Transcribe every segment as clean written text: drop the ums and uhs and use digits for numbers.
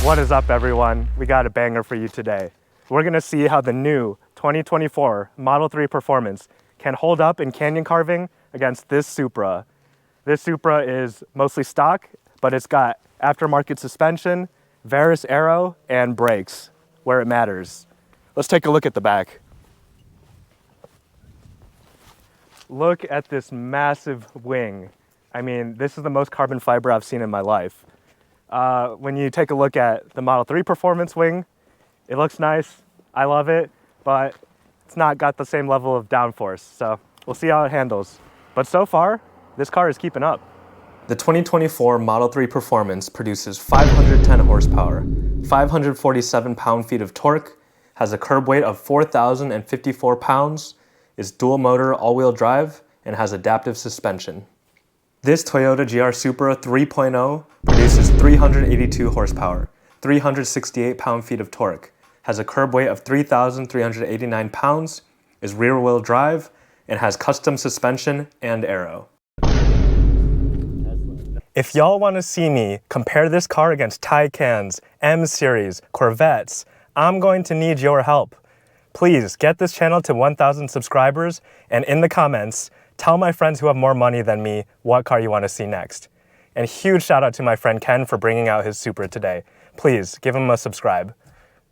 What is up, everyone? We got a banger for you today. We're gonna see how the new 2024 Model 3 Performance can hold up in canyon carving against this Supra. This Supra is mostly stock, but it's got aftermarket suspension, Varus aero, and brakes where it matters. Let's take a look at the back. Look at this massive wing. I mean, this is the most carbon fiber I've seen in my life. When you take a look at the Model 3 Performance wing, it looks nice. I love it, but it's not got the same level of downforce. So we'll see how it handles. But so far, this car is keeping up. The 2024 Model 3 Performance produces 510 horsepower, 547 pound-feet of torque, has a curb weight of 4,054 pounds, is dual motor all-wheel drive, and has adaptive suspension. This Toyota GR Supra 3.0 produces 382 horsepower, 368 pound-feet of torque, has a curb weight of 3,389 pounds, is rear-wheel drive, and has custom suspension and aero. If y'all want to see me compare this car against Taycans, M-Series, Corvettes, I'm going to need your help. Please get this channel to 1,000 subscribers, and in the comments, tell my friends who have more money than me what car you want to see next. And huge shout out to my friend Ken for bringing out his Supra today. Please give him a subscribe.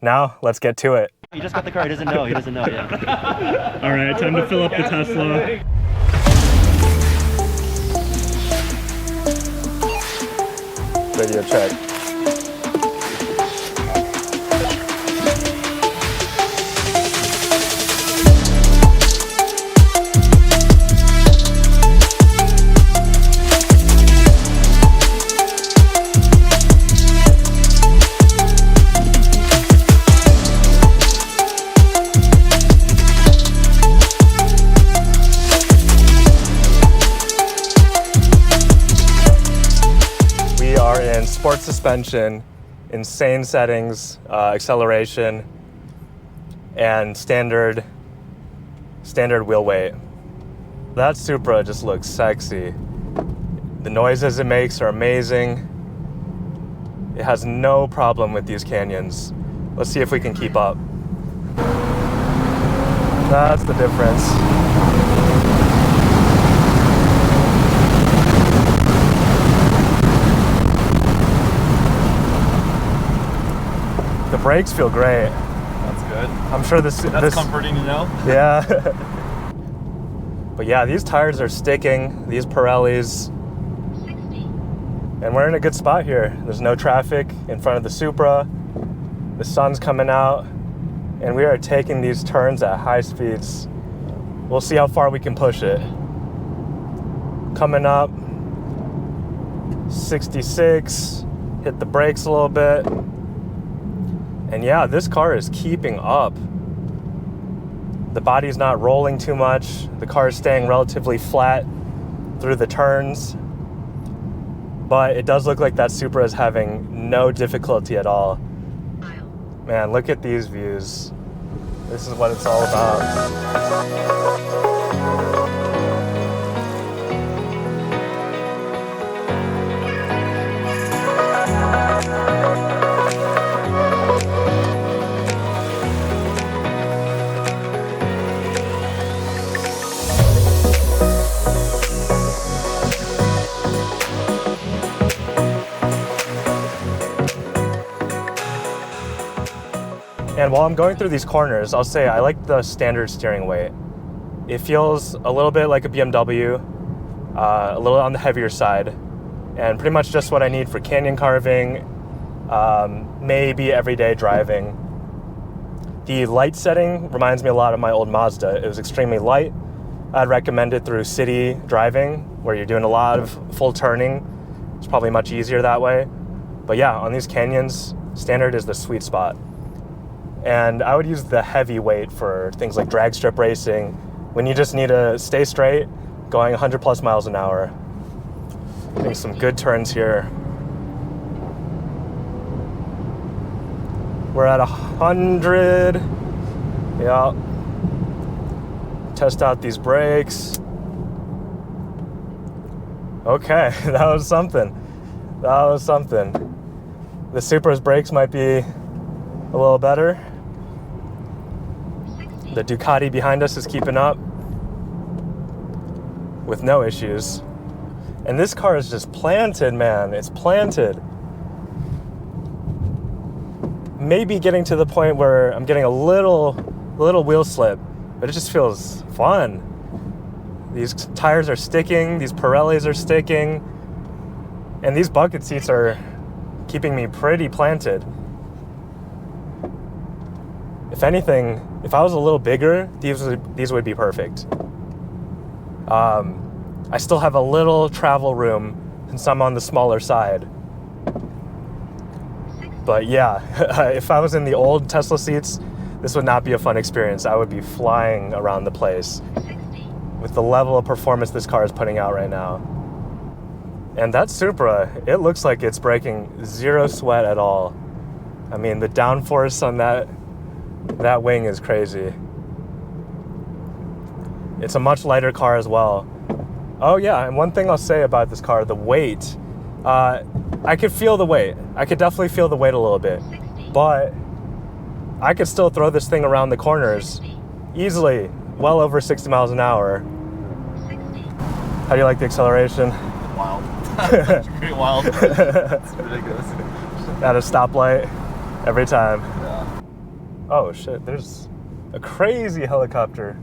Now, let's get to it. He just got the car, he doesn't know yet. All right, time to fill up the Tesla. Radio check. Sport suspension, insane settings, acceleration, and standard wheel weight. That Supra just looks sexy. The noises it makes are amazing. It has no problem with these canyons. Let's see if we can keep up. That's the difference. The brakes feel great. That's good. I'm sure this... That's comforting to know. Yeah. But yeah, these tires are sticking, these Pirellis. And we're in a good spot here. There's no traffic in front of the Supra. The sun's coming out. And we are taking these turns at high speeds. We'll see how far we can push it. Coming up, 66. Hit the brakes a little bit. And yeah, this car is keeping up. The body's not rolling too much. The car is staying relatively flat through the turns. But it does look like that Supra is having no difficulty at all. Man, look at these views. This is what it's all about. And while I'm going through these corners, I'll say I like the standard steering weight. It feels a little bit like a BMW, a little on the heavier side, and pretty much just what I need for canyon carving, maybe everyday driving. The light setting reminds me a lot of my old Mazda. It was extremely light. I'd recommend it through city driving, where you're doing a lot of full turning. It's probably much easier that way. But yeah, on these canyons, standard is the sweet spot. And I would use the heavy weight for things like drag strip racing, when you just need to stay straight, going 100 plus miles an hour. Getting some good turns here. We're at 100. Yeah. Test out these brakes. Okay, that was something. The Supra's brakes might be a little better. The Ducati behind us is keeping up with no issues. And this car is just planted, man. It's planted. Maybe getting to the point where I'm getting a little wheel slip, but it just feels fun. These tires are sticking, these Pirellis are sticking, and these bucket seats are keeping me pretty planted. If anything, if I was a little bigger, these would be perfect. I still have a little travel room since I'm on the smaller side. But yeah, if I was in the old Tesla seats, this would not be a fun experience. I would be flying around the place with the level of performance this car is putting out right now. And that Supra, it looks like it's breaking zero sweat at all. I mean, the downforce on that wing is crazy. It's a much lighter car as well. Oh yeah, and one thing I'll say about this car, the weight. I could feel the weight. I could definitely feel the weight a little bit. But I could still throw this thing around the corners easily, well over 60 miles an hour. How do you like the acceleration? Wild. It's pretty wild. It's ridiculous. At a stoplight every time. Yeah. Oh shit, there's a crazy helicopter.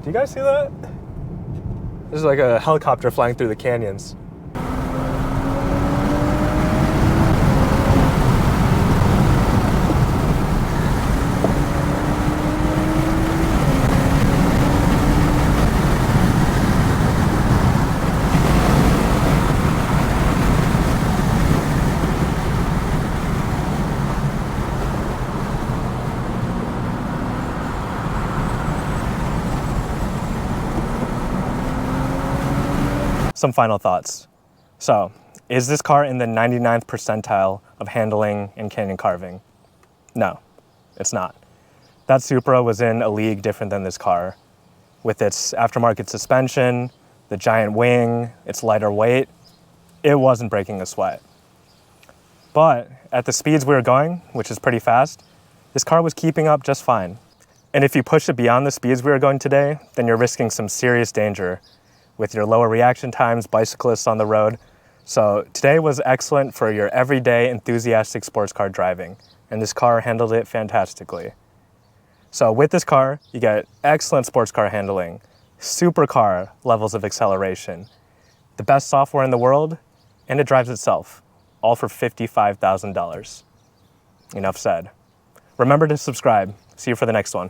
Do you guys see that? There's like a helicopter flying through the canyons. Some final thoughts. So, is this car in the 99th percentile of handling and canyon carving? No, it's not. That Supra was in a league different than this car. With its aftermarket suspension, the giant wing, its lighter weight, it wasn't breaking a sweat. But at the speeds we were going, which is pretty fast, this car was keeping up just fine. And if you push it beyond the speeds we were going today, then you're risking some serious danger with your lower reaction times, bicyclists on the road. So today was excellent for your everyday enthusiastic sports car driving, and this car handled it fantastically. So with this car, you get excellent sports car handling, supercar levels of acceleration, the best software in the world, and it drives itself, all for $55,000. Enough said. Remember to subscribe. See you for the next one.